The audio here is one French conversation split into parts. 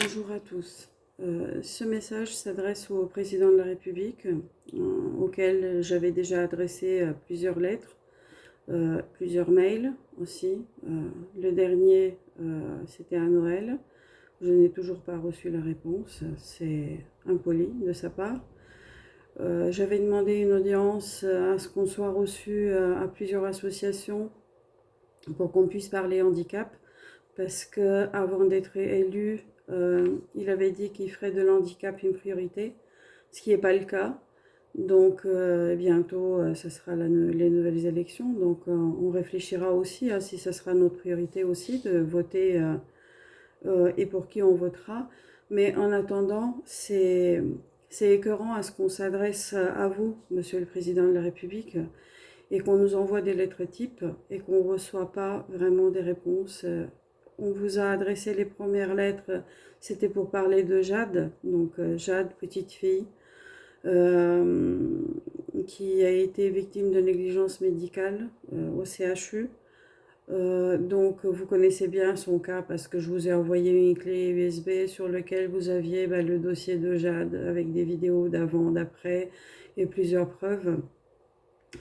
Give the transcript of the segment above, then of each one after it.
Bonjour à tous. Ce message s'adresse au président de la République, auquel j'avais déjà adressé plusieurs lettres, plusieurs mails aussi. Le dernier, c'était à Noël. Je n'ai toujours pas reçu la réponse. C'est impoli de sa part. J'avais demandé une audience à ce qu'on soit reçu à plusieurs associations pour qu'on puisse parler handicap, parce que avant d'être élu, il avait dit qu'il ferait de l'handicap une priorité, ce qui n'est pas le cas. Donc bientôt, ce sera les nouvelles élections. Donc on réfléchira aussi si ce sera notre priorité aussi de voter et pour qui on votera. Mais en attendant, c'est écœurant à ce qu'on s'adresse à vous, Monsieur le Président de la République, et qu'on nous envoie des lettres types et qu'on ne reçoit pas vraiment des réponses. On vous a adressé les premières lettres, c'était pour parler de Jade, donc Jade, petite fille, qui a été victime de négligence médicale au CHU. Donc vous connaissez bien son cas parce que je vous ai envoyé une clé USB sur laquelle vous aviez le dossier de Jade avec des vidéos d'avant, d'après et plusieurs preuves.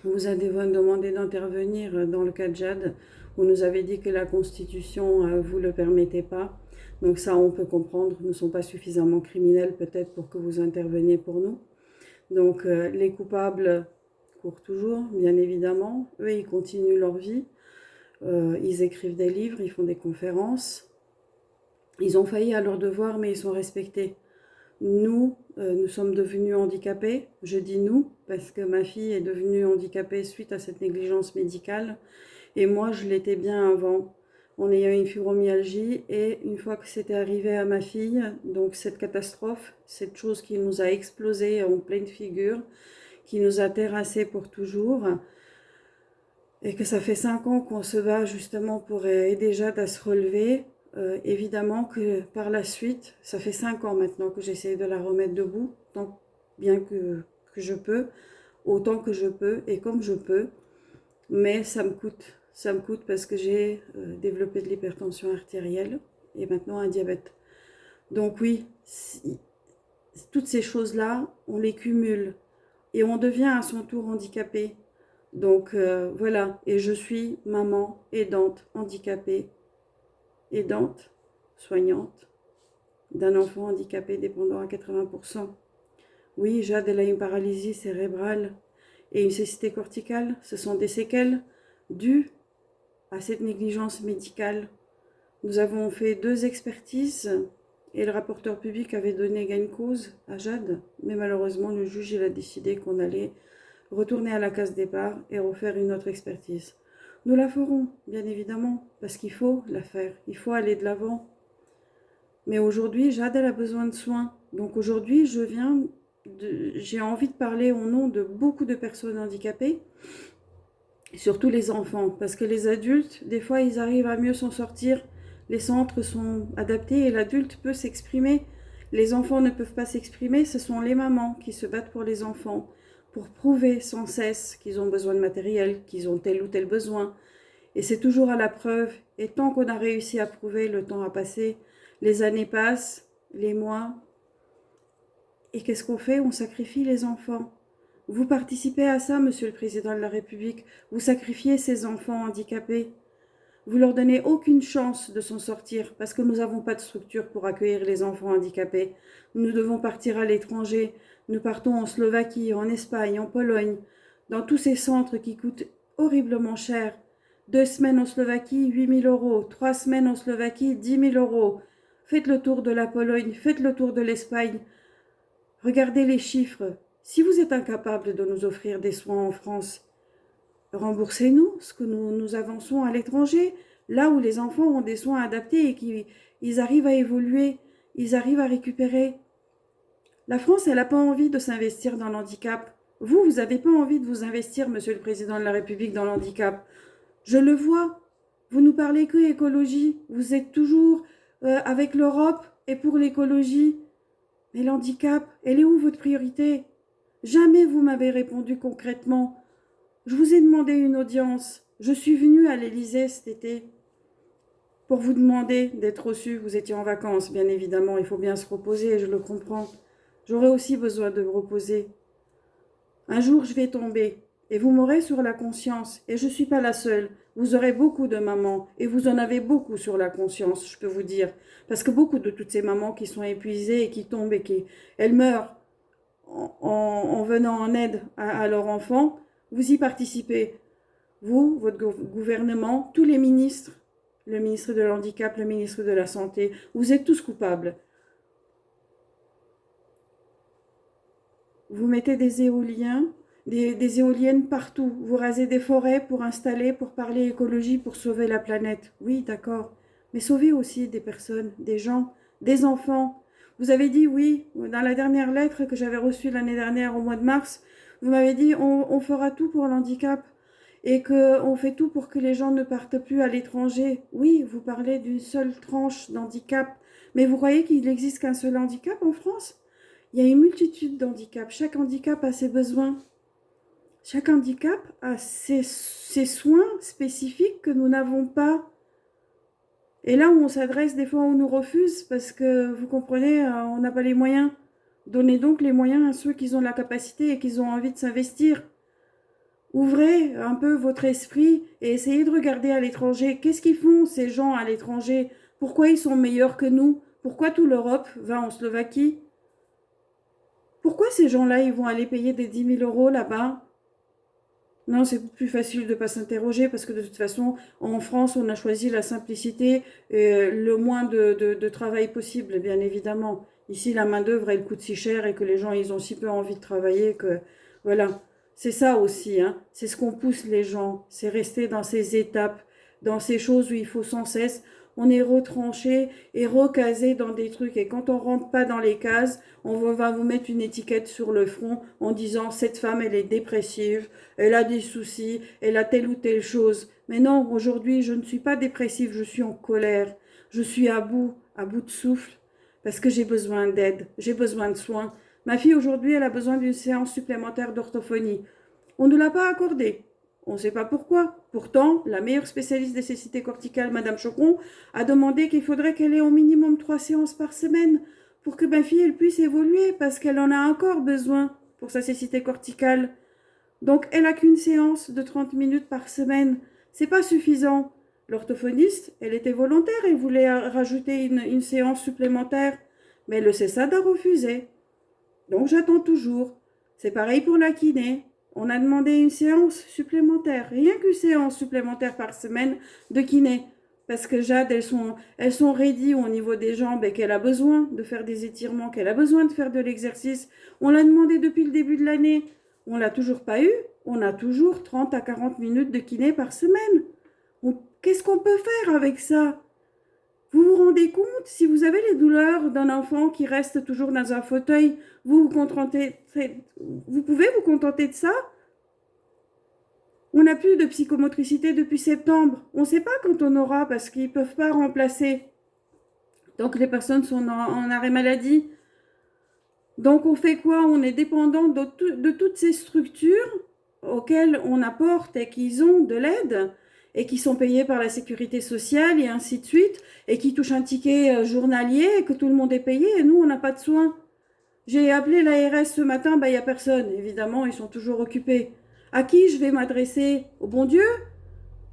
On vous a demandé d'intervenir dans le cas de Jade. Vous nous avez dit que la Constitution vous le permettait pas. Donc ça, on peut comprendre. Nous ne sommes pas suffisamment criminels peut-être pour que vous interveniez pour nous. Donc les coupables courent toujours, bien évidemment. Eux, ils continuent leur vie. Ils écrivent des livres, ils font des conférences. Ils ont failli à leur devoir, mais ils sont respectés. Nous, nous sommes devenus handicapés. Je dis nous parce que ma fille est devenue handicapée suite à cette négligence médicale. Et moi, je l'étais bien avant, en ayant une fibromyalgie. Et une fois que c'était arrivé à ma fille, donc cette catastrophe, cette chose qui nous a explosé en pleine figure, qui nous a terrassés pour toujours, et que ça fait 5 ans qu'on se bat justement pour aider Jade à se relever. Évidemment que par la suite, ça fait 5 ans maintenant que j'essaie de la remettre debout, tant bien que je peux, autant que je peux et comme je peux, mais ça me coûte parce que j'ai développé de l'hypertension artérielle et maintenant un diabète. Donc oui, toutes ces choses-là, on les cumule et on devient à son tour handicapé. Donc voilà, et je suis maman, aidante, handicapée, aidante, soignante, d'un enfant handicapé dépendant à 80%. Oui, Jade, elle a une paralysie cérébrale et une cécité corticale. Ce sont des séquelles dues à cette négligence médicale. Nous avons fait 2 expertises et le rapporteur public avait donné gain de cause à Jade. Mais malheureusement, le juge il a décidé qu'on allait retourner à la case départ et refaire une autre expertise. Nous la ferons, bien évidemment, parce qu'il faut la faire. Il faut aller de l'avant. Mais aujourd'hui, Jade, elle a besoin de soins. Donc aujourd'hui, j'ai envie de parler au nom de beaucoup de personnes handicapées, surtout les enfants, parce que les adultes, des fois, ils arrivent à mieux s'en sortir. Les centres sont adaptés et l'adulte peut s'exprimer. Les enfants ne peuvent pas s'exprimer, ce sont les mamans qui se battent pour les enfants, pour prouver sans cesse qu'ils ont besoin de matériel, qu'ils ont tel ou tel besoin. Et c'est toujours à la preuve. Et tant qu'on a réussi à prouver, le temps a passé, les années passent, les mois. Et qu'est-ce qu'on fait? On sacrifie les enfants. Vous participez à ça, Monsieur le Président de la République. Vous sacrifiez ces enfants handicapés. Vous leur donnez aucune chance de s'en sortir parce que nous n'avons pas de structure pour accueillir les enfants handicapés. Nous devons partir à l'étranger. Nous partons en Slovaquie, en Espagne, en Pologne, dans tous ces centres qui coûtent horriblement cher. 2 semaines en Slovaquie, 8 000 euros. 3 semaines en Slovaquie, 10 000 euros. Faites le tour de la Pologne, faites le tour de l'Espagne. Regardez les chiffres. Si vous êtes incapable de nous offrir des soins en France, remboursez-nous ce que nous avançons à l'étranger, là où les enfants ont des soins adaptés et qu'ils arrivent à évoluer, ils arrivent à récupérer. La France, elle n'a pas envie de s'investir dans l'handicap. Vous n'avez pas envie de vous investir, Monsieur le Président de la République, dans l'handicap. Je le vois. Vous nous parlez que écologie. Vous êtes toujours avec l'Europe et pour l'écologie. Mais l'handicap, elle est où votre priorité? Jamais vous m'avez répondu concrètement. Je vous ai demandé une audience. Je suis venue à l'Élysée cet été. pour vous demander d'être reçu. Vous étiez en vacances, bien évidemment, il faut bien se reposer, je le comprends. J'aurai aussi besoin de me reposer. Un jour, je vais tomber, et vous m'aurez sur la conscience, et je ne suis pas la seule. Vous aurez beaucoup de mamans, et vous en avez beaucoup sur la conscience, je peux vous dire. Parce que beaucoup de toutes ces mamans qui sont épuisées et qui tombent et qui elles meurent en venant en aide à leur enfant, vous y participez. Vous, votre gouvernement, tous les ministres, le ministre de l'Handicap, le ministre de la Santé, vous êtes tous coupables. Vous mettez des éoliens, des éoliennes partout. Vous rasez des forêts pour installer, pour parler écologie, pour sauver la planète. Oui, d'accord. Mais sauvez aussi des personnes, des gens, des enfants. Vous avez dit oui, dans la dernière lettre que j'avais reçue l'année dernière au mois de mars, vous m'avez dit on fera tout pour l'handicap et qu'on fait tout pour que les gens ne partent plus à l'étranger. Oui, vous parlez d'une seule tranche d'handicap, mais vous croyez qu'il n'existe qu'un seul handicap en France? Il y a une multitude d'handicaps. Chaque handicap a ses besoins. Chaque handicap a ses soins spécifiques que nous n'avons pas. Et là où on s'adresse, des fois on nous refuse parce que, vous comprenez, on n'a pas les moyens. Donnez donc les moyens à ceux qui ont la capacité et qui ont envie de s'investir. Ouvrez un peu votre esprit et essayez de regarder à l'étranger. Qu'est-ce qu'ils font ces gens à l'étranger? Pourquoi ils sont meilleurs que nous? Pourquoi toute l'Europe va en Slovaquie? Pourquoi ces gens-là, ils vont aller payer des 10 000 € là-bas? Non, c'est plus facile de ne pas s'interroger parce que de toute façon, en France, on a choisi la simplicité et le moins de travail possible, bien évidemment. Ici, la main-d'œuvre, elle coûte si cher et que les gens, ils ont si peu envie de travailler que, voilà. C'est ça aussi, hein. C'est ce qu'on pousse les gens. C'est rester dans ces étapes, dans ces choses où il faut sans cesse. On est retranché et recasé dans des trucs. Et quand on rentre pas dans les cases, on va vous mettre une étiquette sur le front en disant cette femme, elle est dépressive, elle a des soucis, elle a telle ou telle chose. Mais non, aujourd'hui, je ne suis pas dépressive, je suis en colère. Je suis à bout de souffle, parce que j'ai besoin d'aide, j'ai besoin de soins. Ma fille, aujourd'hui, elle a besoin d'une séance supplémentaire d'orthophonie. On ne l'a pas accordée. On ne sait pas pourquoi. Pourtant, la meilleure spécialiste des cécité corticale, Madame Chocon, a demandé qu'il faudrait qu'elle ait au minimum 3 séances par semaine pour que ma fille elle puisse évoluer, parce qu'elle en a encore besoin pour sa cécité corticale. Donc, elle n'a qu'une séance de 30 minutes par semaine. C'est pas suffisant. L'orthophoniste, elle était volontaire et voulait rajouter une séance supplémentaire. Mais le CESAD a refusé. Donc, j'attends toujours. C'est pareil pour la kiné. On a demandé une séance supplémentaire, rien qu'une séance supplémentaire par semaine de kiné. Parce que Jade, elles sont ready au niveau des jambes et qu'elle a besoin de faire des étirements, qu'elle a besoin de faire de l'exercice. On l'a demandé depuis le début de l'année. On l'a toujours pas eu. On a toujours 30 à 40 minutes de kiné par semaine. Qu'est-ce qu'on peut faire avec ça? Vous vous rendez compte, si vous avez les douleurs d'un enfant qui reste toujours dans un fauteuil, vous pouvez vous contenter de ça? On n'a plus de psychomotricité depuis septembre. On ne sait pas quand on aura parce qu'ils ne peuvent pas remplacer. Donc les personnes sont en arrêt maladie. Donc on fait quoi? On est dépendant de toutes ces structures auxquelles on apporte et qui ont de l'aide et qui sont payées par la sécurité sociale et ainsi de suite, et qui touchent un ticket journalier et que tout le monde est payé et nous on n'a pas de soins. J'ai appelé l'ARS ce matin, il n'y a personne. Évidemment, ils sont toujours occupés. À qui je vais m'adresser? Au bon Dieu?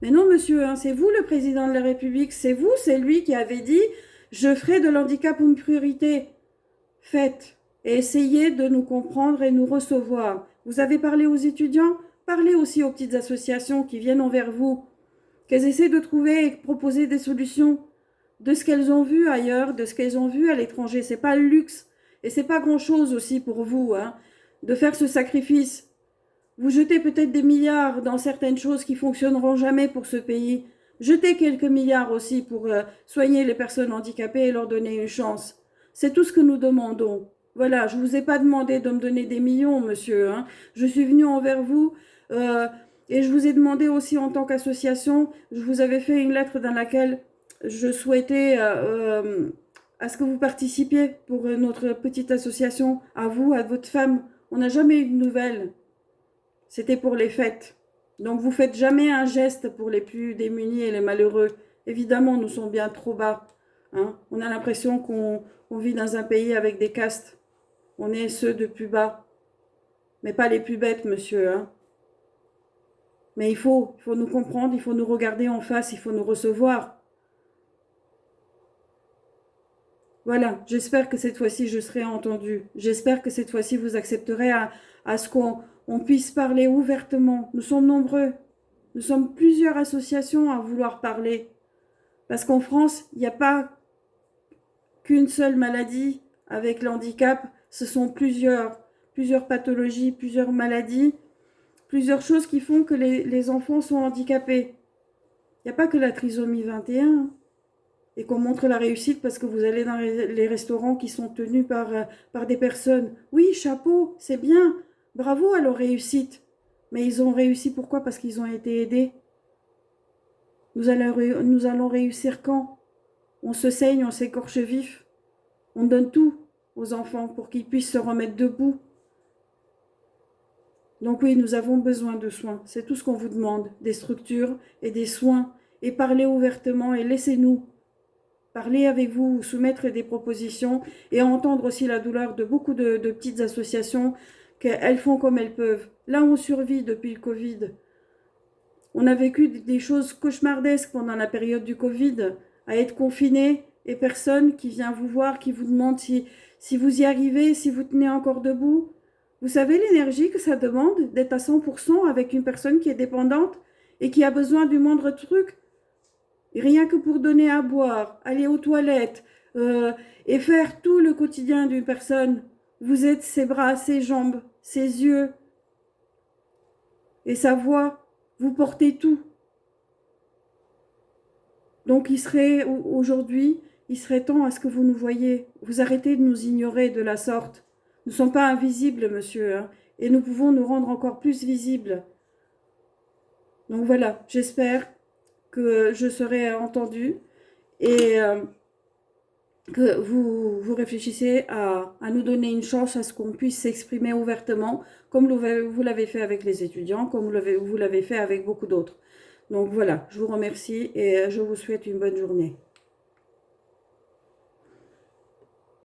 Mais non, monsieur, hein, c'est vous le président de la République, c'est vous, c'est lui qui avait dit « Je ferai de l'handicap une priorité ». Faites et essayez de nous comprendre et nous recevoir. Vous avez parlé aux étudiants? Parlez aussi aux petites associations qui viennent envers vous, qu'elles essaient de trouver et de proposer des solutions de ce qu'elles ont vu ailleurs, de ce qu'elles ont vu à l'étranger. C'est pas le luxe et c'est pas grand-chose aussi pour vous, hein, de faire ce sacrifice. Vous jetez peut-être des milliards dans certaines choses qui fonctionneront jamais pour ce pays. Jetez quelques milliards aussi pour soigner les personnes handicapées et leur donner une chance. C'est tout ce que nous demandons. Voilà, je ne vous ai pas demandé de me donner des millions, monsieur, hein. Je suis venue envers vous et je vous ai demandé aussi en tant qu'association, je vous avais fait une lettre dans laquelle je souhaitais à ce que vous participiez pour notre petite association, à vous, à votre femme. On n'a jamais eu de nouvelles. C'était pour les fêtes. Donc vous faites jamais un geste pour les plus démunis et les malheureux. Évidemment, nous sommes bien trop bas. Hein. On a l'impression qu'on vit dans un pays avec des castes. On est ceux de plus bas. Mais pas les plus bêtes, monsieur. Hein. Mais il faut nous comprendre, il faut nous regarder en face, il faut nous recevoir. Voilà, j'espère que cette fois-ci, je serai entendue. J'espère que cette fois-ci, vous accepterez à ce qu'on puisse parler ouvertement. Nous sommes nombreux. Nous sommes plusieurs associations à vouloir parler. Parce qu'en France, il n'y a pas qu'une seule maladie avec le handicap. Ce sont plusieurs pathologies, plusieurs maladies, plusieurs choses qui font que les enfants sont handicapés. Il n'y a pas que la trisomie 21 et qu'on montre la réussite parce que vous allez dans les restaurants qui sont tenus par des personnes. Oui, chapeau, c'est bien, bravo à leur réussite. Mais ils ont réussi pourquoi? Parce qu'ils ont été aidés. Nous allons réussir quand? On se saigne, on s'écorche vif. On donne tout aux enfants pour qu'ils puissent se remettre debout. Donc oui, nous avons besoin de soins. C'est tout ce qu'on vous demande, des structures et des soins. Et parlez ouvertement et laissez-nous parler avec vous, soumettre des propositions et entendre aussi la douleur de beaucoup de petites associations qu'elles font comme elles peuvent. Là, on survit depuis le Covid. On a vécu des choses cauchemardesques pendant la période du Covid, à être confiné et personne qui vient vous voir, qui vous demande si vous y arrivez, si vous tenez encore debout. Vous savez l'énergie que ça demande d'être à 100% avec une personne qui est dépendante et qui a besoin du moindre truc. Et rien que pour donner à boire, aller aux toilettes et faire tout le quotidien d'une personne. Vous êtes ses bras, ses jambes, ses yeux et sa voix. Vous portez tout. Donc aujourd'hui, il serait temps à ce que vous nous voyiez. Vous arrêtez de nous ignorer de la sorte. Nous ne sommes pas invisibles, monsieur, hein, et nous pouvons nous rendre encore plus visibles. Donc voilà, j'espère que je serai entendue et que vous réfléchissez à nous donner une chance à ce qu'on puisse s'exprimer ouvertement, comme vous l'avez fait avec les étudiants, comme vous l'avez fait avec beaucoup d'autres. Donc voilà, je vous remercie et je vous souhaite une bonne journée.